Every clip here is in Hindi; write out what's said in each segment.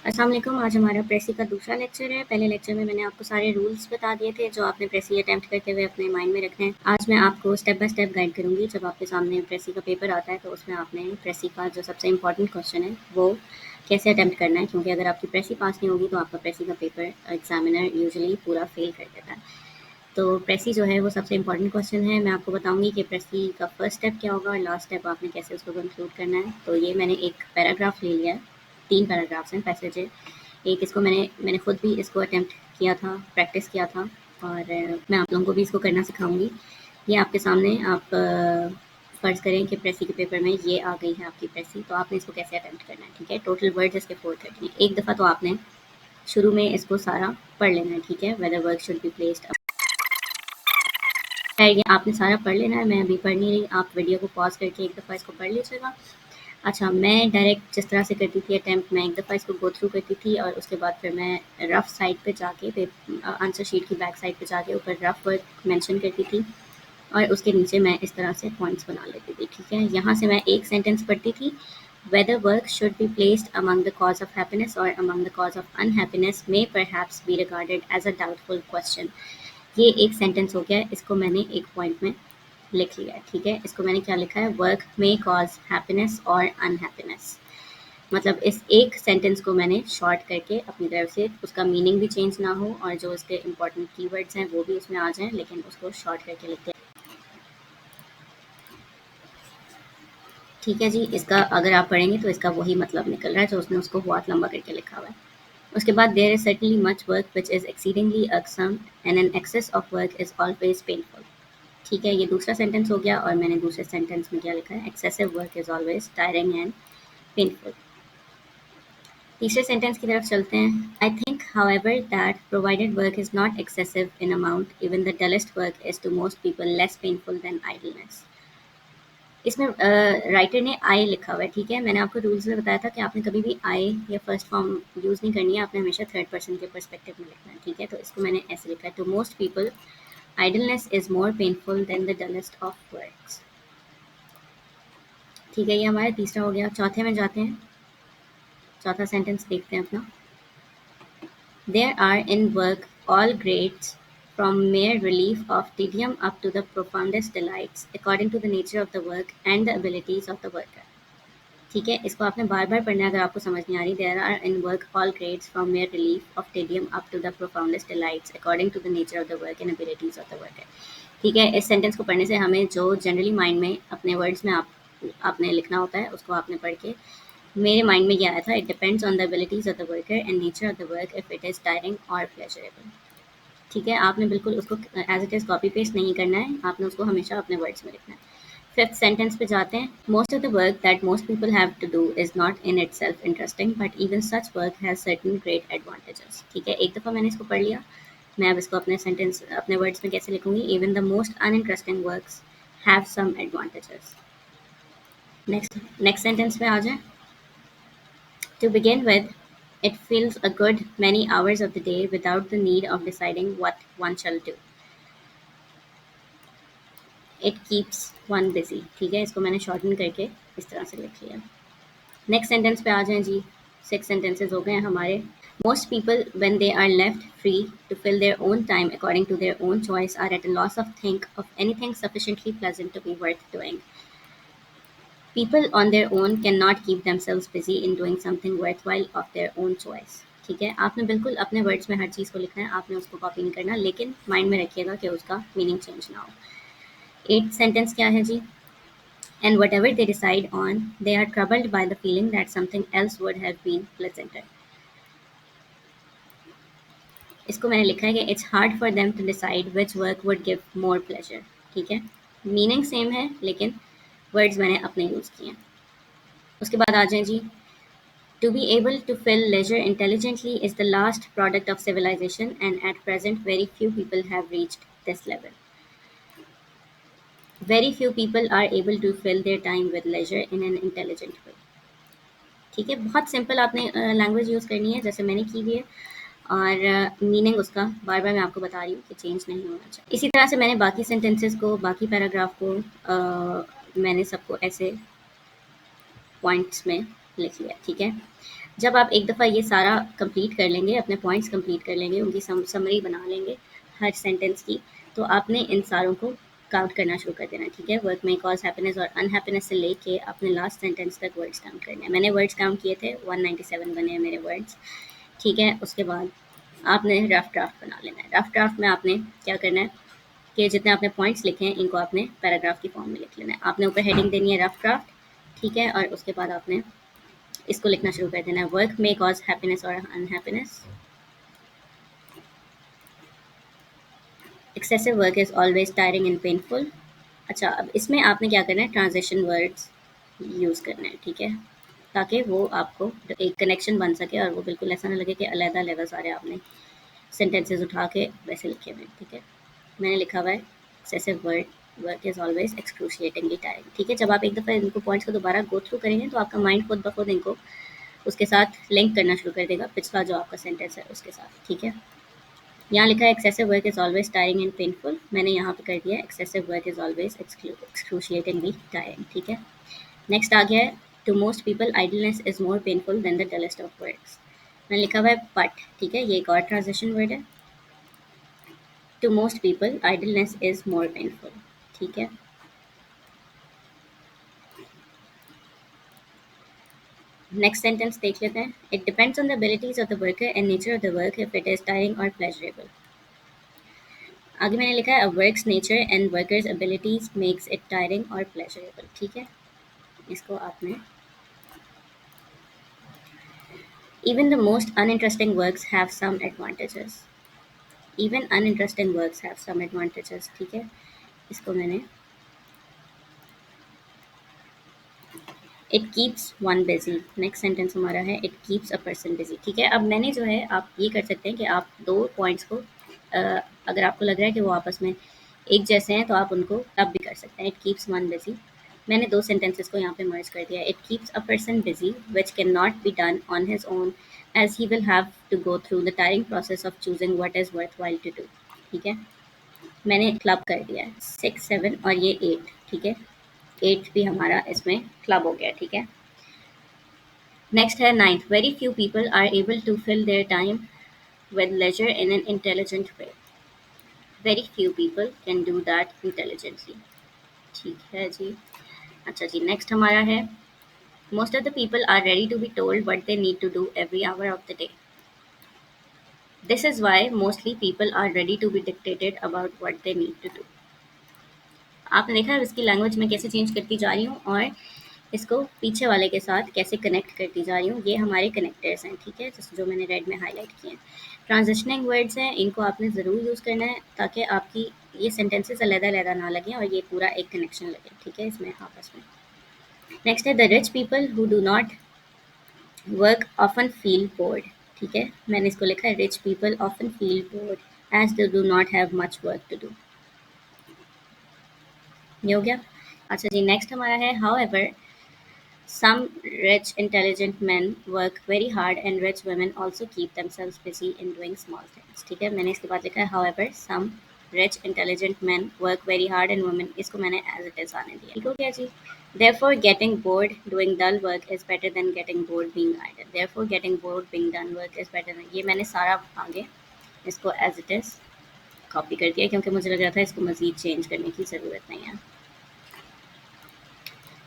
अस्सलाम वालेकुम। आज हमारा प्रेसी का दूसरा लेक्चर है। पहले लेक्चर में मैंने आपको सारे रूल्स बता दिए थे जो आपने प्रेसी अटेम्प्ट करते हुए अपने माइंड में रखने हैं। आज मैं आपको स्टेप बाय स्टेप गाइड करूंगी। जब आपके सामने प्रेसी का पेपर आता है तो उसमें आपने प्रेसी का जो सबसे इंपॉर्टेंट क्वेश्चन है वो कैसे अटेम्प्ट करना है, क्योंकि अगर आपकी प्रेसी पास नहीं होगी तो आपका प्रेसी का पेपर एग्जामिनर यूजुअली पूरा फेल कर देता है। तो प्रेसी जो है वो सबसे इंपॉर्टेंट क्वेश्चन है। मैं आपको बताऊंगी कि प्रेसी का फर्स्ट स्टेप क्या होगा और लास्ट स्टेप आपने कैसे उसको कंक्लूड करना है। तो ये मैंने एक पैराग्राफ ले लिया है, 3 पैराग्राफ्स हैं, पैसेज है। एक इसको मैंने खुद भी इसको अटेम्प्ट किया था, प्रैक्टिस किया था, और मैं आप लोगों को भी इसको करना सिखाऊंगी। ये आपके सामने आप फ़र्ज़ करें कि प्रेसी के पेपर में ये आ गई है आपकी प्रेसी, तो आपने इसको कैसे अटेम्प्ट करना है। ठीक है, टोटल वर्ड्स इसके 430 हैं। एक दफ़ा तो आपने शुरू में इसको सारा पढ़ लेना है। ठीक है, whether work should be placed, ये आपने सारा पढ़ लेना है। मैं अभी पढ़ नहीं रही, आप वीडियो को पॉज करके एक दफ़ा इसको पढ़ लीजिएगा। अच्छा, मैं डायरेक्ट जिस तरह से करती थी अटेम्प्ट, मैं एक दफ़ा इसको गो थ्रू करती थी और उसके बाद फिर मैं रफ़ साइड पे जाके आंसर शीट की बैक साइड पे जाके ऊपर रफ़ वर्क मेंशन करती थी और उसके नीचे मैं इस तरह से पॉइंट्स बना लेती थी। ठीक है, यहाँ से मैं एक सेंटेंस पढ़ती थी, whether work should be placed among the cause of happiness or among the cause of unhappiness may perhaps be regarded as a doubtful question। ये एक सेंटेंस हो गया, इसको मैंने एक पॉइंट में लिख लिया है। ठीक है, इसको मैंने क्या लिखा है, वर्क में कॉज हैप्पीनेस और अनहैप्पीनेस। मतलब इस एक सेंटेंस को मैंने शॉर्ट करके अपनी तरफ से, उसका मीनिंग भी चेंज ना हो और जो उसके इंपॉर्टेंट कीवर्ड्स हैं वो भी उसमें आ जाएं, लेकिन उसको शॉर्ट करके लिखते हैं। ठीक है जी, इसका अगर आप पढ़ेंगे तो इसका वही मतलब निकल रहा है जो उसने उसको बहुत लंबा करके लिखा हुआ है। उसके बाद there is certainly much work which is exceedingly irksome and an excess of work is always painful. ठीक है, ये दूसरा सेंटेंस हो गया और मैंने दूसरे सेंटेंस में क्या लिखा है, excessive work is always tiring and painful. तीसरे सेंटेंस की तरफ चलते हैं। I think however that provided work is not excessive in amount, even the dullest work is to most people less painful than idleness. इसमें राइटर ने आई लिखा हुआ है। ठीक है, मैंने आपको रूल्स में बताया था कि आपने कभी भी आई या फर्स्ट फॉर्म यूज़ नहीं करनी है, आपने हमेशा थर्ड पर्सन के पर्सपेक्टिव में लिखना है। ठीक है, तो इसको मैंने ऐसे लिखा है, to most people idleness is more painful than the dullest of works। ठीक है, ये हमारा तीसरा हो गया। चौथे में जाते हैं, चौथा सेंटेंस देखते हैं अपना। There are in work all grades from mere relief of tedium up to the profoundest delights according to the nature of the work and the abilities of the worker। ठीक है, इसको आपने बार बार पढ़ना है अगर आपको समझ नहीं आ रही। There are in work all grades from mere relief of tedium up to the profoundest delights according to the nature of the work and abilities of the worker। ठीक है, इस सेंटेंस को पढ़ने से हमें जो जनरली माइंड में अपने वर्ड्स में आपने लिखना होता है उसको आपने पढ़ के, मेरे माइंड में ये आया था, it depends on the abilities of the worker and nature of the work if it is tiring और प्लेजरेबल। ठीक है, आपने बिल्कुल उसको as it is copy paste नहीं करना है, आपने उसको हमेशा अपने वर्ड्स में लिखना है। फिफ्थ सेंटेंस पे जाते हैं। Most of the work that most people have to do is not in itself interesting but even such work has certain great advantages. ठीक है, एक दफ़ा मैंने इसको पढ़ लिया, मैं अब इसको अपने सेंटेंस अपने वर्ड्स में कैसे लिखूंगी, even the most uninteresting works have some advantages. Next sentence पे आ जाए। To begin with, it fills a good many hours of the day without the need of deciding what one shall do. It keeps one busy। ठीक है, इसको मैंने शॉर्टन करके इस तरह से लिख लिया। नेक्स्ट सेंटेंस पे आ जाएं जी। 6 सेंटेंसेस हो गए हैं हमारे। Most people, when they are left free to fill their own time according to their own choice, are at a loss of think of anything sufficiently pleasant to be worth doing. People on their own cannot keep themselves busy in doing something worthwhile of their own choice। ठीक है, आपने बिल्कुल अपने वर्ड्स में हर चीज़ को लिखना है, आपने उसको कॉपी नहीं करना, लेकिन माइंड में रखिएगा कि उसका मीनिंग चेंज ना हो। 8th सेंटेंस क्या है जी, and whatever they decide on, they are troubled by the feeling that something else would have been pleasanter। इसको मैंने लिखा है कि it's hard for them to decide which work would give more pleasure. ठीक है, मीनिंग सेम है लेकिन वर्ड्स मैंने अपने यूज़ किए हैं। उसके बाद आ जाएं जी। To be able to fill leisure intelligently is the last product of civilisation and at present very few people have reached this level. Very few people are able to fill their time with leisure in an intelligent way. ठीक है, बहुत सिंपल आपने लैंग्वेज यूज़ करनी है जैसे मैंने की हुई है, और मीनिंग उसका बार बार मैं आपको बता रही हूँ कि चेंज नहीं होना चाहिए। इसी तरह से मैंने बाकी सेंटेंसेस को, बाकी पैराग्राफ को मैंने सबको ऐसे पॉइंट्स में लिख लिया। ठीक है, जब आप एक दफ़ा ये सारा कंप्लीट कर लेंगे, अपने पॉइंट्स कंप्लीट कर लेंगे, उनकी समरी बना लेंगे हर सेंटेंस की, तो आपने इन सारों को काउंट करना शुरू कर देना, ठीक है? वर्क में कॉज हैप्पीनेस और अनहैप्पीनेस से लेके अपने लास्ट सेंटेंस तक वर्ड्स काउंट करने हैं। मैंने वर्ड्स काउंट किए थे, 197 बने हैं मेरे वर्ड्स, ठीक है? उसके बाद आपने रफ ड्राफ्ट बना लेना है। रफ ड्राफ्ट में आपने क्या करना है कि जितने आपने पॉइंट्स लिखे हैं, इनको आपने पैराग्राफ की फॉर्म में लिख लेना है। आपने ऊपर हेडिंग देनी है रफ ड्राफ्ट, ठीक है? और उसके बाद आपने इसको लिखना शुरू कर देना है, वर्क में कॉज हैप्पीनेस और unhappiness, excessive work is always tiring and painful. अच्छा, अब इसमें आपने क्या करना है, ट्रांजिशन वर्ड्स यूज़ करना है, ठीक है? ताकि वो आपको एक कनेक्शन बन सके और वो बिल्कुल ऐसा ना लगे कि अलग-अलग सारे आपने सेंटेंसेस उठा के वैसे लिखे हुए हैं, ठीक है? मैंने लिखा हुआ है excessive work is always excruciatingly tiring, ठीक है? जब आप एक दफ़ा इनको पॉइंट्स को दोबारा गो थ्रू करेंगे तो आपका माइंड खुद ब खुद इनको उसके साथ लिंक करना शुरू कर देगा पिछला जो आपका सेंटेंस है उसके साथ, ठीक है? यहाँ लिखा है excessive work is always tiring and painful, मैंने यहाँ पे कर दिया excessive work is always excruciatingly tiring, ठीक है? नेक्स्ट आ गया है, to most people idleness is more painful than the dullest of works. मैंने लिखा हुआ है बट, ठीक है? ये एक और ट्रांजिशन वर्ड है। To most people idleness is more painful, ठीक है? नेक्स्ट सेंटेंस देख लेते हैं, it depends on the abilities of the worker and nature of the work if it is tiring और प्लेजरेबल। आगे मैंने लिखा है, a work's nature and worker's abilities makes it tiring और प्लेजरेबल, ठीक है? इसको आपने even the most uninteresting works have some advantages, even uninteresting works have some advantages, ठीक है? इसको मैंने it keeps one busy, next sentence हमारा है it keeps a person busy, ठीक है? अब मैंने जो है, आप ये कर सकते हैं कि आप दो पॉइंट्स को अगर आपको लग रहा है कि वो आपस में एक जैसे हैं तो आप उनको तब भी कर सकते हैं, इट कीप्स वन बिजी। मैंने दो सेंटेंसेस को यहाँ पे मर्ज कर दिया, it keeps a person busy which can not be done on his own as he will have to go through the tiring process of choosing what is worth while to do, ठीक है? मैंने क्लब कर दिया है 6 7 और ये 8, ठीक है? 8 भी हमारा इसमें क्लब हो गया, ठीक है? नेक्स्ट है ninth, very few people are able to fill their time with leisure in an intelligent way, very few people can do that intelligently, ठीक है जी? अच्छा जी, नेक्स्ट हमारा है, most of the people are ready to be told what they need to do every hour of the day, this is why mostly people are ready to be dictated about what they need to do. आपने देखा है इसकी लैंग्वेज में कैसे चेंज करती जा रही हूँ और इसको पीछे वाले के साथ कैसे कनेक्ट करती जा रही हूँ, ये हमारे कनेक्टर्स हैं, ठीक है? जो मैंने रेड में हाईलाइट किए हैं, ट्रांजिशनिंग वर्ड्स हैं, इनको आपने ज़रूर यूज़ करना है ताकि आपकी ये सेंटेंसेस अलग-अलग ना लगें और ये पूरा एक कनेक्शन लगे, ठीक है? इसमें आपस में। नेक्स्ट है, the rich people who do not work often feel bored, ठीक है? मैंने इसको लिखा है, rich people often feel bored as they do not have much work to do, ये हो गया। अच्छा जी, नेक्स्ट हमारा है, however some rich, intelligent men work very hard and rich women also keep themselves busy in doing small things, ठीक है? मैंने इसके बाद लिखा है, however, some rich, intelligent men work very hard and women, इसको मैंने as it is आने दिया, ठीक हो गया जी? Therefore, getting bored doing dull work is better than getting bored being idle. Therefore, getting bored being done work is better than, ये मैंने सारा आगे इसको as it is कॉपी कर दिया क्योंकि मुझे लग रहा था इसको मज़ीद चेंज करने की ज़रूरत नहीं है।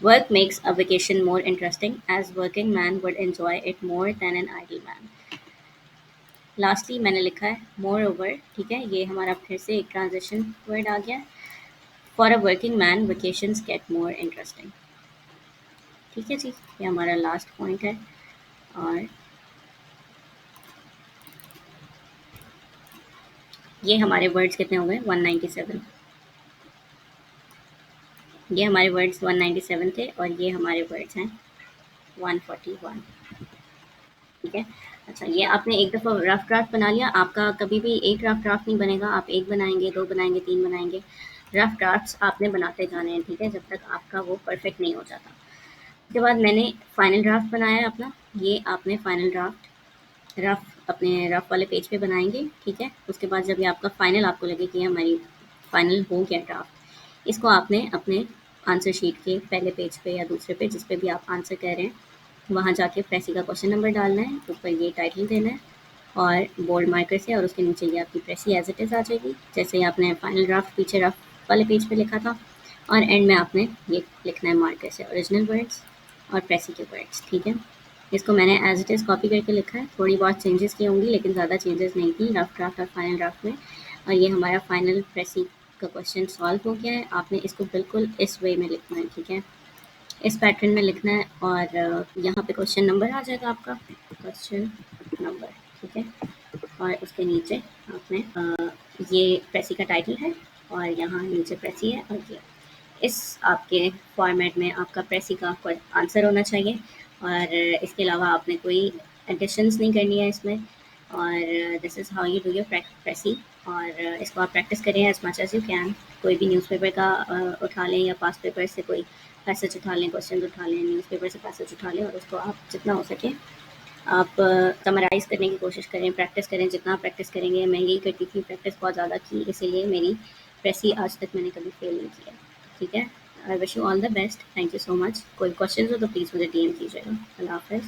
Work makes a vacation more interesting, as working man would enjoy it more than an idle man. Lastly मैंने लिखा है मोर ओवर, ठीक है? ये हमारा फिर से एक ट्रांजिशन वर्ड आ गया, for a working man vacations get more interesting, ठीक है जी? ये हमारा लास्ट पॉइंट है और ये हमारे वर्ड्स कितने हो गए, 197। ये हमारे वर्ड्स 197 थे और ये हमारे वर्ड्स हैं 141, ठीक है? अच्छा, ये आपने एक दफ़ा रफ ड्राफ्ट बना लिया, आपका कभी भी एक रफ ड्राफ्ट नहीं बनेगा, आप एक बनाएंगे, दो बनाएंगे, तीन बनाएंगे, रफ ड्राफ्ट्स आपने बनाते जाने हैं, ठीक है? जब तक आपका वो परफेक्ट नहीं हो जाता। उसके बाद मैंने फाइनल ड्राफ्ट बनाया है अपना, ये आपने फाइनल ड्राफ्ट रफ अपने रफ वाले पेज पे बनाएंगे, ठीक है? उसके बाद जब ये आपका फाइनल आपको लगे कि हमारी फाइनल हो गया ड्राफ्ट, इसको आपने अपने आंसर शीट के पहले पेज पे या दूसरे पे जिस पे भी आप आंसर कह रहे हैं वहाँ जाके प्रेसी का क्वेश्चन नंबर डालना है, ऊपर ये टाइटल देना है और बोल्ड मार्कर से, और उसके नीचे ये आपकी प्रेसी एज इट इज़ आ जाएगी, जैसे ही आपने फाइनल ड्राफ्ट पीछे ड्राफ्ट वाले पेज पे लिखा था। और एंड में आपने ये लिखना है मार्कर से ओरिजिनल वर्ड्स और प्रेसी के वर्ड्स, ठीक है। इसको मैंने एज इट इज़ कॉपी करके लिखा है, थोड़ी बहुत चेंजेस की होंगी लेकिन ज़्यादा चेंजेस नहीं थी रफ ड्राफ्ट और फाइनल ड्राफ्ट में। और ये हमारा फाइनल प्रेसी का क्वेश्चन सॉल्व हो गया है। आपने इसको बिल्कुल इस वे में लिखना है, ठीक है, इस पैटर्न में लिखना है। और यहाँ पे क्वेश्चन नंबर आ जाएगा आपका, क्वेश्चन नंबर, ठीक है। और उसके नीचे आपने ये प्रेसी का टाइटल है और यहाँ नीचे प्रेसी है, और ये इस आपके फॉर्मेट में आपका प्रेसी का आंसर होना चाहिए। और इसके अलावा आपने कोई एडिशंस नहीं करनी है इसमें। और this is how you do your precis. और इसको आप प्रैक्टिस करें as much as you can. कोई भी न्यूज़पेपर का उठा लें या पास्ट पेपर से कोई पैसेज उठा लें, क्वेश्चन उठा लें, न्यूज़पेपर से पैसेज उठा लें और उसको आप जितना हो सके आप समराइज़ करने की कोशिश करें, प्रैक्टिस करें। जितना आप प्रैक्टिस करेंगे, मैं यही करती थी, प्रैक्टिस बहुत ज़्यादा की, इसीलिए मेरी प्रेसी आज तक मैंने कभी फेल नहीं किया, ठीक है। I wish you all the best, thank you so much. कोई क्वेश्चन हो तो प्लीज़ मुझे DM कीजिएगा। अल्लाह हाफ़िज़।